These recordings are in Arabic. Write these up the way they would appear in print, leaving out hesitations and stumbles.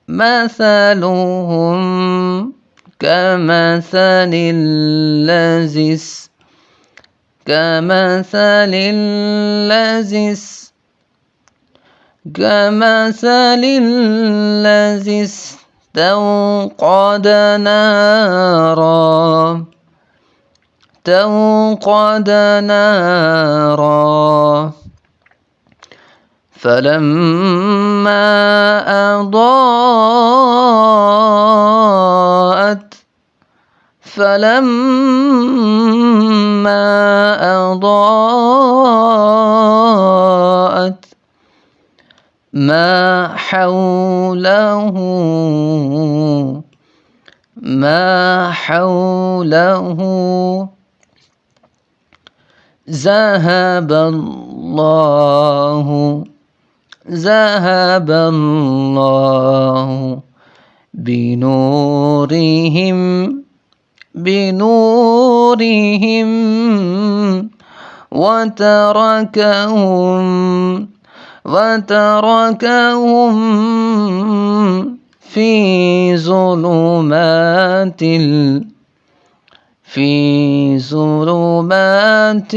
مثلهم كمثل الذي استوقد نارا فلما أضاءت ما حوله ذهب الله بنورهم وتركهم في ظلمات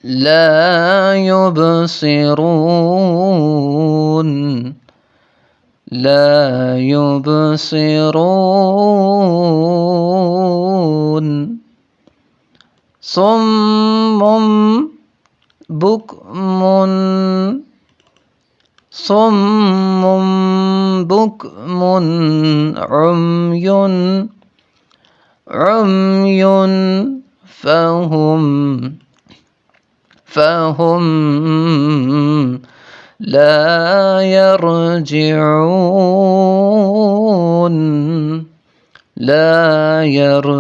لا يبصرون صم بكم عمي فهم لا يرجعون